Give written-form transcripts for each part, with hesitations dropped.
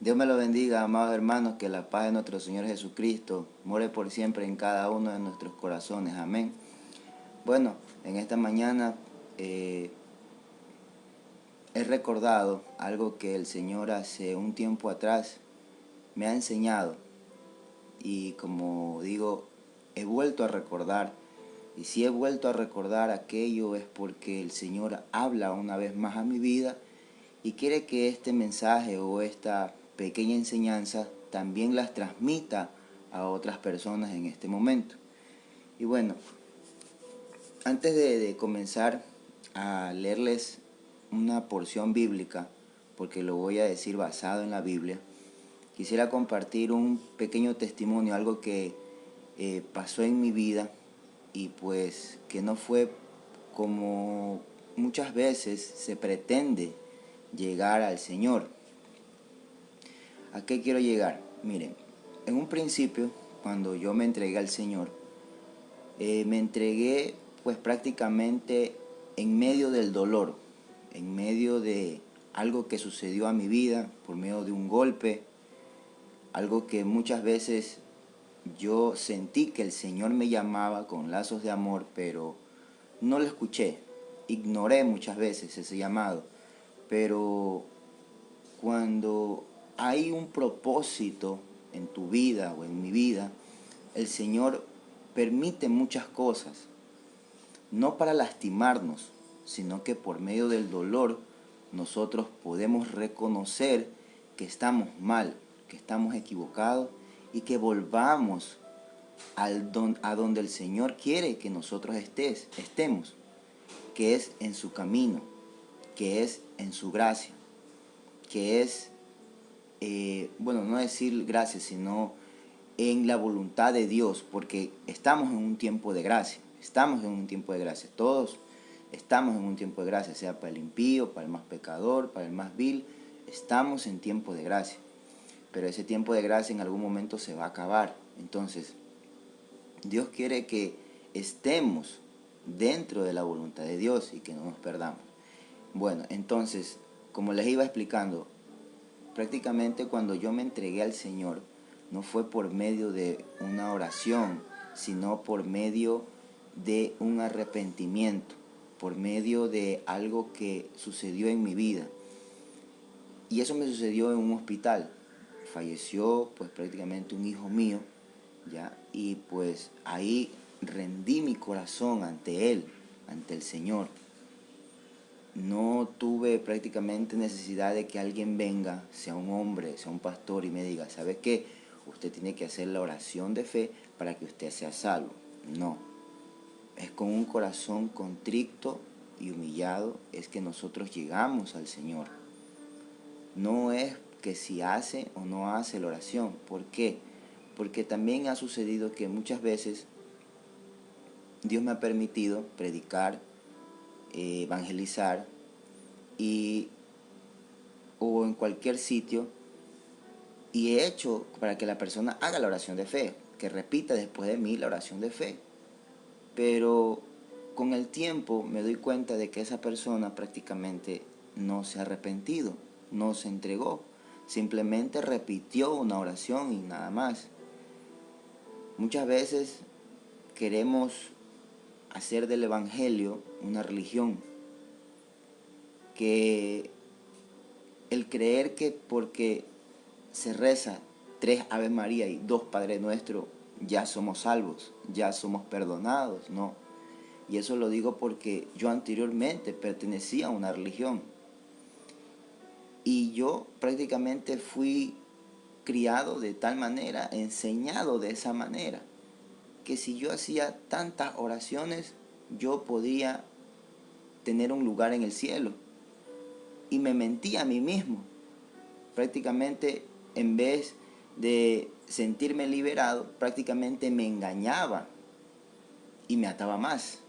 Dios me lo bendiga, amados hermanos, que la paz de nuestro Señor Jesucristo more por siempre en cada uno de nuestros corazones. Amén. Bueno, en esta mañana he recordado algo que el Señor hace un tiempo atrás me ha enseñado. Y como digo, he vuelto a recordar. Y si he vuelto a recordar aquello es porque el Señor habla una vez más a mi vida y quiere que este mensaje o esta pequeña enseñanza también las transmita a otras personas en este momento. Y bueno, antes de comenzar a leerles una porción bíblica, porque lo voy a decir basado en la Biblia, quisiera compartir un pequeño testimonio, algo que pasó en mi vida y pues que no fue como muchas veces se pretende llegar al Señor. ¿A qué quiero llegar? Miren, en un principio, cuando yo me entregué al Señor, me entregué pues prácticamente en medio del dolor, en medio de algo que sucedió a mi vida, por medio de un golpe, algo que muchas veces yo sentí que el Señor me llamaba con lazos de amor, pero no lo escuché, ignoré muchas veces ese llamado, pero cuando hay un propósito en tu vida o en mi vida, el Señor permite muchas cosas, no para lastimarnos, sino que por medio del dolor nosotros podemos reconocer que estamos mal, que estamos equivocados y que volvamos a donde el Señor quiere que nosotros estemos, que es en su camino, que es en su gracia, que es, no decir gracia, sino en la voluntad de Dios, porque estamos en un tiempo de gracia, todos estamos en un tiempo de gracia, sea para el impío, para el más pecador, para el más vil, estamos en tiempo de gracia, pero ese tiempo de gracia en algún momento se va a acabar. Entonces Dios quiere que estemos dentro de la voluntad de Dios y que no nos perdamos. Bueno, entonces, como les iba explicando, prácticamente cuando yo me entregué al Señor, no fue por medio de una oración, sino por medio de un arrepentimiento, por medio de algo que sucedió en mi vida. Y eso me sucedió en un hospital. Falleció pues prácticamente un hijo mío, ¿ya? Y pues ahí rendí mi corazón ante Él, ante el Señor. No tuve prácticamente necesidad de que alguien venga, sea un hombre, sea un pastor, y me diga, ¿sabe qué? Usted tiene que hacer la oración de fe para que usted sea salvo. No, es con un corazón contrito y humillado es que nosotros llegamos al Señor. No es que si hace o no hace la oración. ¿Por qué? Porque también ha sucedido que muchas veces Dios me ha permitido predicar, evangelizar y o en cualquier sitio, y he hecho para que la persona haga la oración de fe, que repita después de mí la oración de fe. Pero con el tiempo me doy cuenta de que esa persona prácticamente no se ha arrepentido, no se entregó, simplemente repitió una oración y nada más. Muchas veces queremos hacer del Evangelio una religión, que el creer que porque se reza 3 Ave María y 2 Padre Nuestro, ya somos salvos, ya somos perdonados, no. Y eso lo digo porque yo anteriormente pertenecía a una religión. Y yo prácticamente fui criado de tal manera, enseñado de esa manera, que si yo hacía tantas oraciones, yo podía tener un lugar en el cielo. Y me mentía a mí mismo. Prácticamente, en vez de sentirme liberado, prácticamente me engañaba y me ataba más.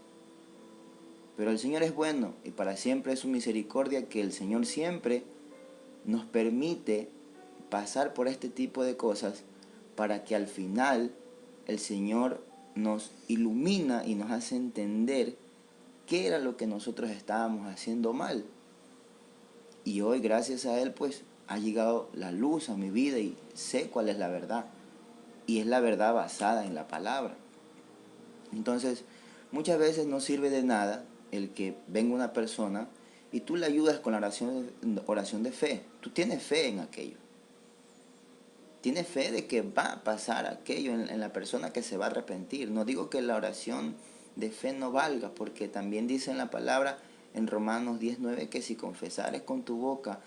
Pero el Señor es bueno y para siempre es su misericordia, que el Señor siempre nos permite pasar por este tipo de cosas para que al final el Señor nos ilumina y nos hace entender qué era lo que nosotros estábamos haciendo mal. Y hoy, gracias a Él, pues ha llegado la luz a mi vida y sé cuál es la verdad. Y es la verdad basada en la palabra. Entonces, muchas veces no sirve de nada el que venga una persona y tú le ayudas con la oración de fe. Tú tienes fe en aquello. Tienes fe de que va a pasar aquello en la persona que se va a arrepentir. No digo que la oración de fe no valga, porque también dice en la palabra en Romanos 19 que si confesares con tu boca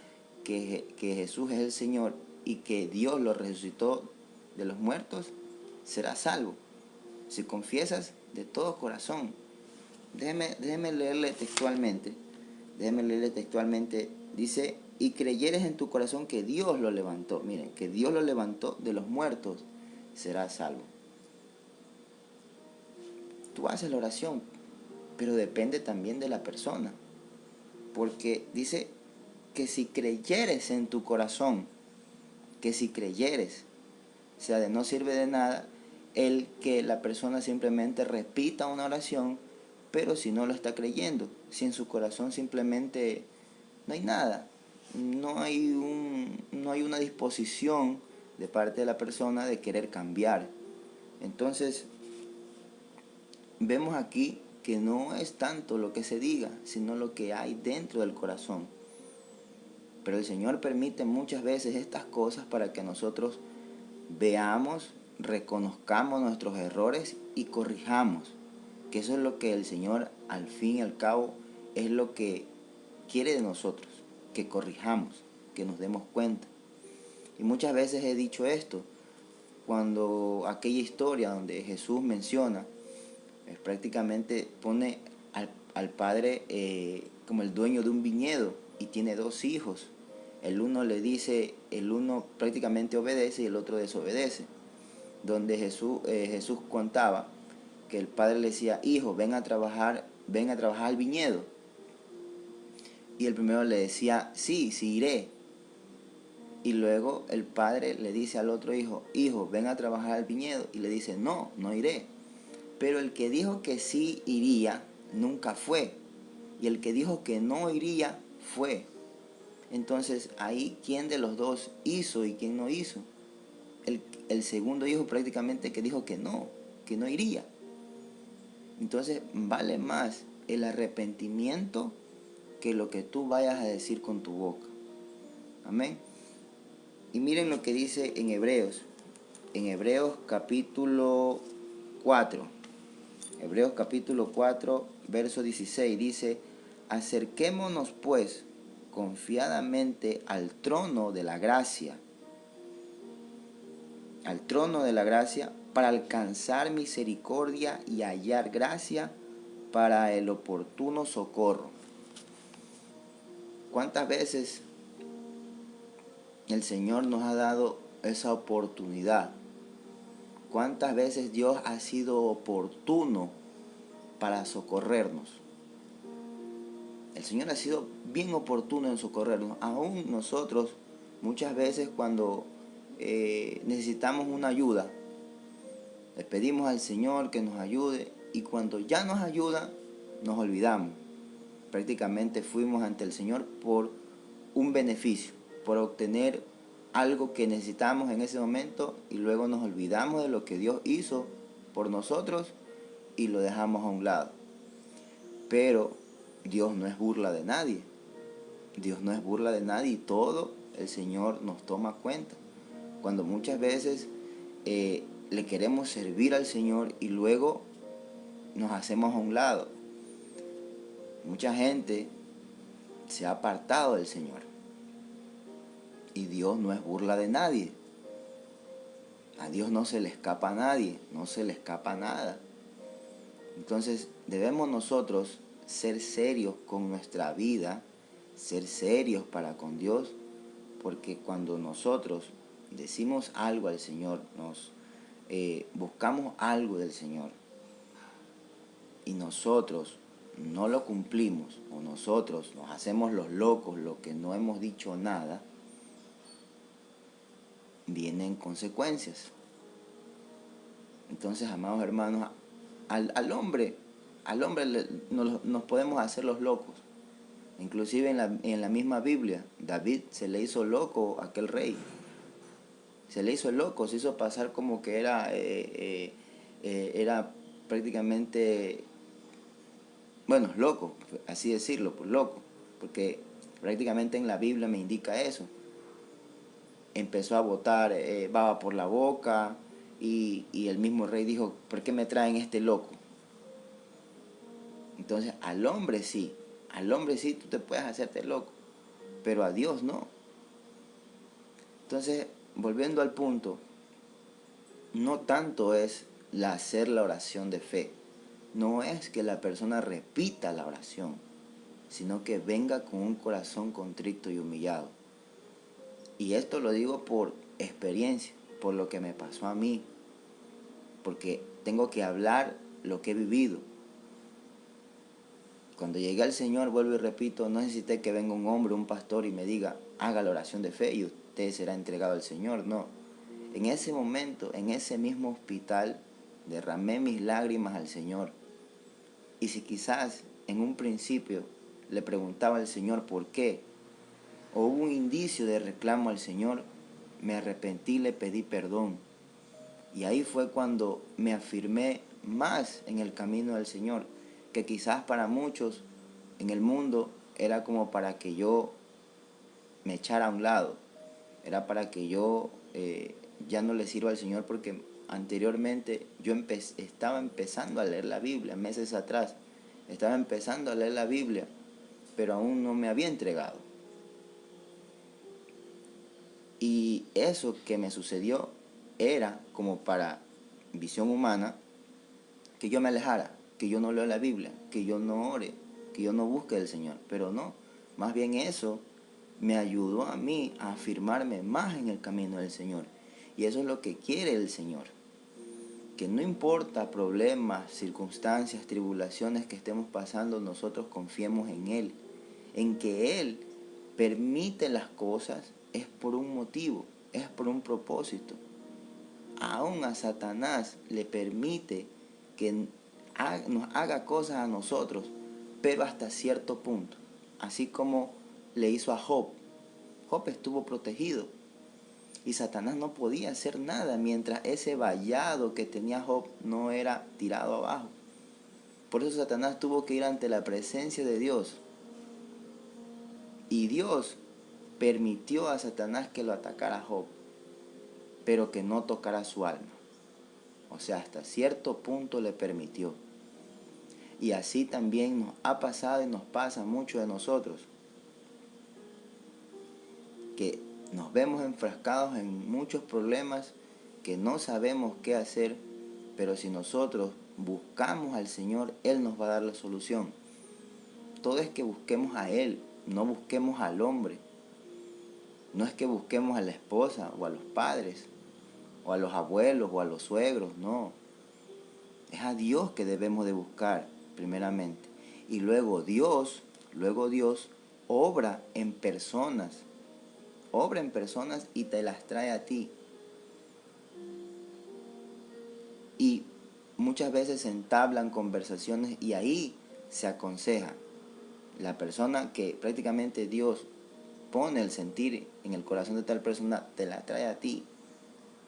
que Jesús es el Señor y que Dios lo resucitó de los muertos, serás salvo. Si confiesas de todo corazón. Déjeme leerle textualmente. Déjeme leerle textualmente. Dice, y creyeres en tu corazón que Dios lo levantó. Miren, que Dios lo levantó de los muertos, serás salvo. Tú haces la oración, pero depende también de la persona. Porque dice que si creyeres en tu corazón, que si creyeres, o sea, no sirve de nada el que la persona simplemente repita una oración, pero si no lo está creyendo, si en su corazón simplemente no hay nada, no hay una disposición de parte de la persona de querer cambiar. Entonces, vemos aquí que no es tanto lo que se diga, sino lo que hay dentro del corazón. Pero el Señor permite muchas veces estas cosas para que nosotros veamos, reconozcamos nuestros errores y corrijamos. Que eso es lo que el Señor, al fin y al cabo, es lo que quiere de nosotros, que corrijamos, que nos demos cuenta. Y muchas veces he dicho esto, cuando aquella historia donde Jesús menciona, prácticamente pone al padre como el dueño de un viñedo y tiene dos hijos. El uno le dice, el uno prácticamente obedece y el otro desobedece. Donde Jesús contaba que el padre le decía, hijo, ven a trabajar al viñedo. Y el primero le decía, sí iré. Y luego el padre le dice al otro hijo, hijo, ven a trabajar al viñedo. Y le dice, no iré. Pero el que dijo que sí iría, nunca fue. Y el que dijo que no iría, fue. Entonces, ahí, ¿quién de los dos hizo y quién no hizo? El segundo hijo prácticamente que dijo que no iría. Entonces, vale más el arrepentimiento que lo que tú vayas a decir con tu boca. Amén. Y miren lo que dice en Hebreos. En Hebreos capítulo 4. Hebreos capítulo 4, verso 16 dice, acerquémonos pues confiadamente al trono de la gracia, para alcanzar misericordia y hallar gracia para el oportuno socorro. ¿Cuántas veces el Señor nos ha dado esa oportunidad? ¿Cuántas veces Dios ha sido oportuno para socorrernos? El Señor ha sido bien oportuno en socorrernos. Aún nosotros, muchas veces cuando necesitamos una ayuda, le pedimos al Señor que nos ayude y cuando ya nos ayuda, nos olvidamos. Prácticamente fuimos ante el Señor por un beneficio, por obtener algo que necesitamos en ese momento y luego nos olvidamos de lo que Dios hizo por nosotros y lo dejamos a un lado. Pero Dios no es burla de nadie. Dios no es burla de nadie y todo el Señor nos toma cuenta. Cuando muchas veces le queremos servir al Señor y luego nos hacemos a un lado. Mucha gente se ha apartado del Señor. Y Dios no es burla de nadie. A Dios no se le escapa a nadie, no se le escapa nada. Entonces debemos nosotros ser serios con nuestra vida, ser serios para con Dios, porque cuando nosotros decimos algo al Señor, buscamos algo del Señor y nosotros no lo cumplimos o nosotros nos hacemos los locos, lo que no hemos dicho nada, vienen consecuencias. Entonces, amados hermanos, al hombre nos podemos hacer los locos. Inclusive en la misma Biblia, David se le hizo loco a aquel rey. Se le hizo loco, se hizo pasar como que era prácticamente, bueno, loco, así decirlo, pues loco, porque prácticamente en la Biblia me indica eso. Empezó a botar baba por la boca y el mismo rey dijo, ¿por qué me traen este loco? Entonces al hombre sí tú te puedes hacerte loco, pero a Dios no. Entonces, volviendo al punto, no tanto es hacer la oración de fe, no es que la persona repita la oración, sino que venga con un corazón contrito y humillado. Y esto lo digo por experiencia, por lo que me pasó a mí, porque tengo que hablar lo que he vivido. Cuando llegué al Señor, vuelvo y repito, no necesité que venga un hombre, un pastor y me diga, haga la oración de fe y usted será entregado al Señor. No. En ese momento, en ese mismo hospital, derramé mis lágrimas al Señor. Y si quizás en un principio le preguntaba al Señor por qué, o hubo un indicio de reclamo al Señor, me arrepentí y le pedí perdón. Y ahí fue cuando me afirmé más en el camino del Señor, que quizás para muchos en el mundo era como para que yo me echara a un lado, era para que yo ya no le sirva al Señor, porque anteriormente yo estaba empezando a leer la Biblia, meses atrás, estaba empezando a leer la Biblia, pero aún no me había entregado. Y eso que me sucedió era como para visión humana, que yo me alejara, que yo no lea la Biblia, que yo no ore, que yo no busque al Señor. Pero no, más bien eso me ayudó a mí a afirmarme más en el camino del Señor. Y eso es lo que quiere el Señor. Que no importa problemas, circunstancias, tribulaciones que estemos pasando, nosotros confiemos en Él. En que Él permite las cosas es por un motivo, es por un propósito. Aún a Satanás le permite que nos haga cosas a nosotros, pero hasta cierto punto. Así como le hizo a Job. Job estuvo protegido y Satanás no podía hacer nada mientras ese vallado que tenía Job no era tirado abajo. Por eso Satanás tuvo que ir ante la presencia de Dios. Y Dios permitió a Satanás que lo atacara a Job, pero que no tocara su alma. O sea, hasta cierto punto le permitió. Y así también nos ha pasado y nos pasa mucho de nosotros, que nos vemos enfrascados en muchos problemas que no sabemos qué hacer, pero si nosotros buscamos al Señor, Él nos va a dar la solución. Todo es que busquemos a Él, no busquemos al hombre. No es que busquemos a la esposa o a los padres, o a los abuelos o a los suegros, no. Es a Dios que debemos de buscar primeramente. Y luego Dios obra en personas y te las trae a ti. Y muchas veces se entablan conversaciones y ahí se aconseja. La persona que prácticamente Dios pone el sentir en el corazón de tal persona, te la trae a ti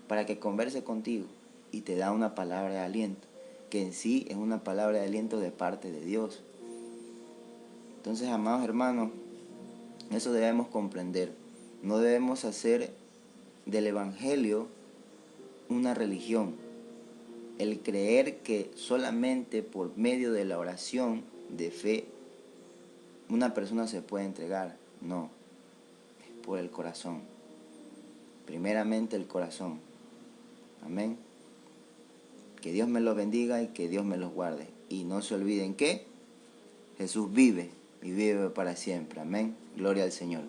para que converse contigo y te da una palabra de aliento, que en sí es una palabra de aliento de parte de Dios. Entonces, amados hermanos, eso debemos comprender. No debemos hacer del Evangelio una religión. El creer que solamente por medio de la oración de fe una persona se puede entregar. No, es por el corazón. Primeramente el corazón. Amén. Que Dios me los bendiga y que Dios me los guarde. Y no se olviden que Jesús vive y vive para siempre. Amén. Gloria al Señor.